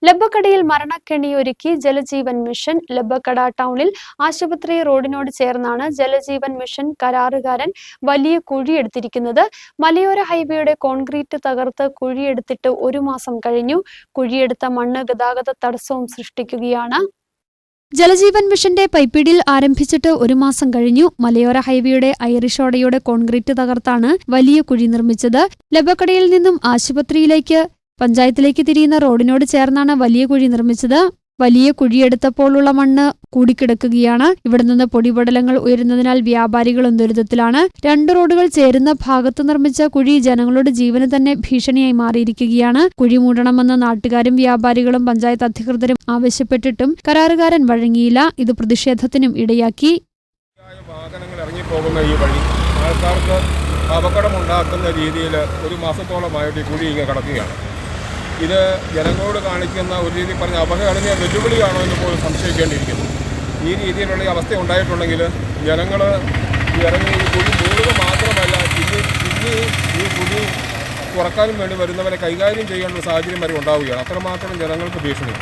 ലബ്ബക്കടയിൽ മരണക്കെണിയൊരുക്കി Jal Jeevan mission. Labbakkada ടൗണിൽ ആശുപത്രി റോഡിനോട് ചേർന്നാണ് ജലജീവൻ മിഷൻ കരാറുകാരൻ വലിയ കുഴിയെടുത്തിരിക്കുന്നത്. മലയോര ഹൈവേയുടെ കോൺക്രീറ്റ് തകർത്ത് കുഴിയെടുത്തിട്ട് 1 മാസം കഴിഞ്ഞു. കുഴിയെടുത്ത മണ്ണ് ഗതാഗത തടസ്സവും സൃഷ്ടിക്കുകയാണ്. ജലജീവൻ മിഷന്റെ പൈപ്പിടിയിൽ ആരംഭിച്ചിട്ട് 1 മാസം കഴിഞ്ഞു. മലയോര ഹൈവേയുടെ ഐറിഷോടയുടെ കോൺക്രീറ്റ് തകർത്താണ് വലിയ കുഴി നിർമ്മിച്ചത്. ലബ്ബക്കടയിൽ നിന്നും ആശുപത്രിയിലേക്ക് പഞ്ചായത്തിലേക്ക് തിരിയുന്ന റോഡിനോട് ചേർന്നാണ് വലിയ കുഴി നിർമ്മിച്ചത്. വലിയ കുഴിയെടുത്തപ്പോഴുള്ള മണ്ണ് കൂടിക്കിടക്കുകയാണ്. ഇവിടെ നിന്ന് പൊടിപടലങ്ങൾ ഉയരുന്നതിനാൽ വ്യാപാരികളും ദുരിതത്തിലാണ്. 2 റോഡുകൾ ചേരുന്ന ഭാഗത്ത് നിർമ്മിച്ച കുഴി ജനങ്ങളുടെ ജീവന് തന്നെ ഭീഷണിയായി മാറിയിരിക്കുകയാണ്. കുഴി മൂടണമെന്ന് നാട്ടുകാരും വ്യാപാരികളും പഞ്ചായത്ത് അധികൃതരും ആവശ്യപ്പെട്ടിട്ടും കരാറുകാരൻ വഴങ്ങിയില്ല. ഇത് പ്രതിഷേധത്തിനും ഇടയാക്കി. വാഹനങ്ങൾ ഇറങ്ങിപ്പോകുന്ന ഈ വഴി ആൾക്കാർക്ക് അപകടമുണ്ടാക്കുന്ന രീതിയിൽ 1 മാസത്തോളമായിട്ട് ഈ കുഴി ഇങ്ങനെ കിടക്കുകയാണ്. ഇത് ജനങ്ങളോട് കാണിക്കുന്ന ഒരു രീതി പറഞ്ഞ അപകടനീയ വെല്ലുവിളിയാണോ എന്ന് പോലും സംശയിക്കേണ്ടിയിരിക്കുന്നു. ഈ രീതിയിലുള്ള അവസ്ഥ ഉണ്ടായിട്ടുണ്ടെങ്കിൽ ജനങ്ങൾ ഇറങ്ങി ഈ കുഴി മൂടുക മാത്രമല്ല ഇനി ഈ കുഴി തുറക്കാനും വേണ്ടി വരുന്നവരെ കൈകാര്യം ചെയ്യേണ്ട സാഹചര്യം വരെ ഉണ്ടാവുകയാണ്. അത്രമാത്രം ജനങ്ങൾക്ക് ഭീഷണി.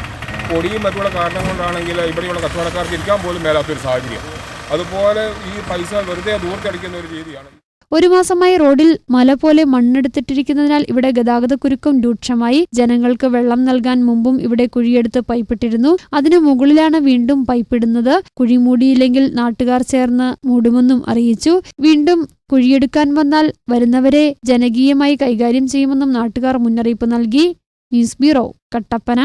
പൊടിയും മറ്റുള്ള കാരണം കൊണ്ടാണെങ്കിൽ ഇവിടെയുള്ള കച്ചവടക്കാർക്ക് ഇരിക്കാൻ പോലും മേലാത്തൊരു സാഹചര്യം. അതുപോലെ ഈ പൈസ വെറുതെ ദൂർത്തടിക്കുന്ന ഒരു രീതിയാണ്. 1 മാസമായി റോഡിൽ മല പോലെ മണ്ണെടുത്തിട്ടിരിക്കുന്നതിനാൽ ഇവിടെ ഗതാഗതക്കുരുക്കം രൂക്ഷമായി. ജനങ്ങൾക്ക് വെള്ളം നൽകാൻ മുമ്പും ഇവിടെ കുഴിയെടുത്ത് പൈപ്പിട്ടിരുന്നു. അതിനു മുകളിലാണ് വീണ്ടും പൈപ്പിടുന്നത്. കുഴി മൂടിയില്ലെങ്കിൽ നാട്ടുകാർ ചേർന്ന് മൂടുമെന്നും അറിയിച്ചു. വീണ്ടും കുഴിയെടുക്കാൻ വന്നാൽ വരുന്നവരെ ജനകീയമായി കൈകാര്യം ചെയ്യുമെന്നും നാട്ടുകാർ മുന്നറിയിപ്പ് നൽകി. News bureau, Kattappana.